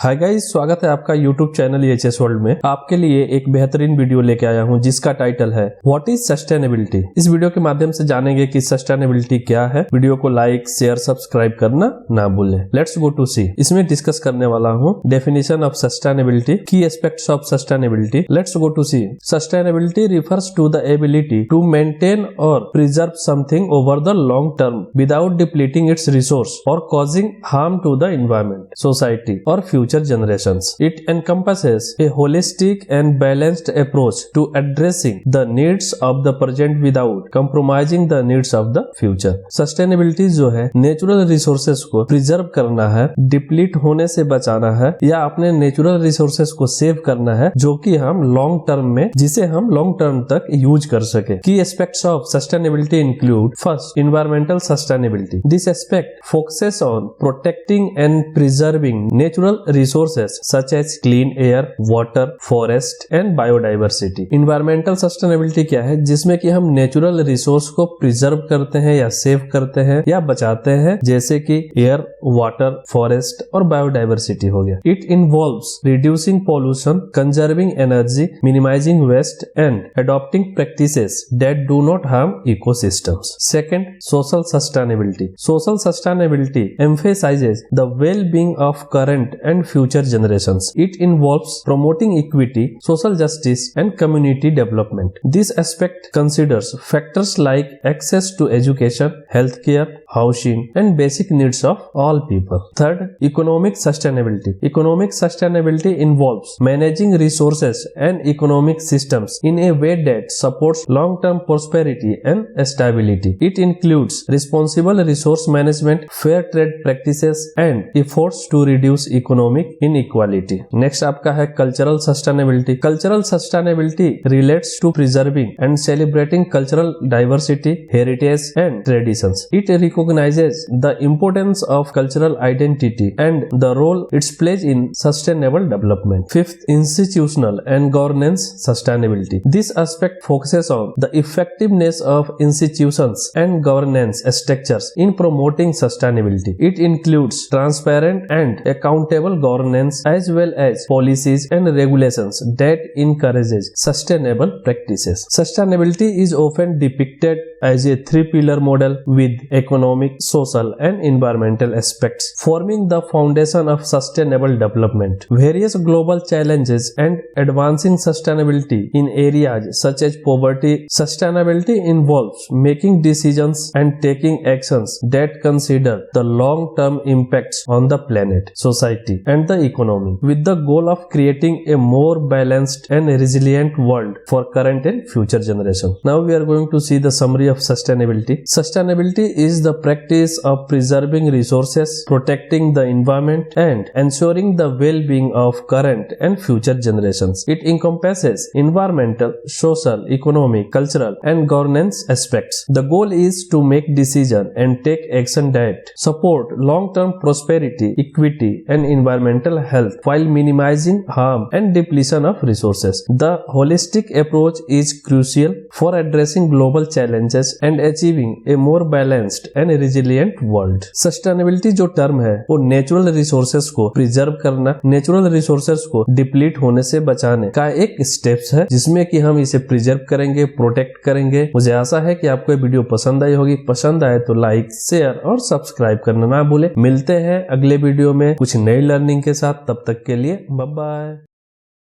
Hi guys, स्वागत है आपका YouTube चैनल EHS वर्ल्ड में। आपके लिए एक बेहतरीन वीडियो लेके आया हूं जिसका टाइटल है व्हाट इज सस्टेनेबिलिटी। इस वीडियो के माध्यम से जानेंगे कि सस्टेनेबिलिटी क्या है। वीडियो को लाइक, शेयर, सब्सक्राइब करना ना भूलें। Let's go to see. इसमें डिस्कस करने वाला हूं definition of sustainability, key aspects of sustainability. Let's go to see. Sustainability refers to the ability to maintain और preserve something over the long term without depleting its resource और causing harm to the environment, society और future generations. It encompasses a holistic and balanced approach to addressing the needs of the present without compromising the needs of the future. Sustainability जो है natural resources को preserve करना है, deplete होने से बचाना है या अपने नेचुरल रिसोर्सेज को सेव करना है जो कि हम लॉन्ग टर्म में, जिसे हम लॉन्ग टर्म तक यूज कर सके। की aspects of sustainability include first, environmental sustainability. This aspect focuses on protecting and preserving natural resources such as clean air, water, forest and biodiversity. Environmental sustainability क्या है? जिसमें कि हम नेचुरल रिसोर्स को प्रिजर्व करते हैं या सेव करते हैं या बचाते हैं, जैसे कि एयर, वाटर, फॉरेस्ट और बायोडाइवर्सिटी हो गया। It involves reducing pollution, conserving energy, minimizing waste and adopting practices that do not harm ecosystems. Second, social sustainability. Social sustainability emphasizes the well-being of current and future generations. It involves promoting equity, social justice and community development. This aspect considers factors like access to education, healthcare, housing and basic needs of all people. Third, economic sustainability. Economic sustainability involves managing resources and economic systems in a way that supports long-term prosperity and stability. It includes responsible resource management, fair trade practices and efforts to reduce economic inequality. Next आपका है cultural sustainability. Cultural sustainability relates to preserving and celebrating cultural diversity, heritage and traditions. It recognizes the importance of cultural identity and the role it plays in sustainable development. Fifth, institutional and governance sustainability. This aspect focuses on the effectiveness of institutions and governance structures in promoting sustainability. It includes transparent and accountable governance as well as policies and regulations that encourages sustainable practices. Sustainability is often depicted as a three-pillar model with economic, social and environmental aspects forming the foundation of sustainable development. Various global challenges and advancing sustainability in areas such as poverty. Sustainability involves making decisions and taking actions that consider the long-term impacts on the planet, society and the economy with the goal of creating a more balanced and resilient world for current and future generations. Now we are going to see the summary of sustainability. Sustainability is the practice of preserving resources, protecting the environment and ensuring the well-being of current and future generations. It encompasses environmental, social, economic, cultural and governance aspects. The goal is to make decisions and take action that support long-term prosperity, equity and environmental health while minimizing harm and depletion of resources. The holistic approach is crucial for addressing global challenges and achieving a more balanced and resilient world. Sustainability जो term है वो natural resources को preserve करना, natural resources को deplete होने से बचाने का एक स्टेप्स है जिसमें कि हम इसे प्रिजर्व करेंगे, प्रोटेक्ट करेंगे। मुझे आशा है कि आपको ये वीडियो पसंद आई होगी। पसंद आए तो लाइक, शेयर और सब्सक्राइब करना ना भूले। मिलते हैं अगले वीडियो में कुछ नई लर्निंग के साथ। तब तक के लिए बाय बाय।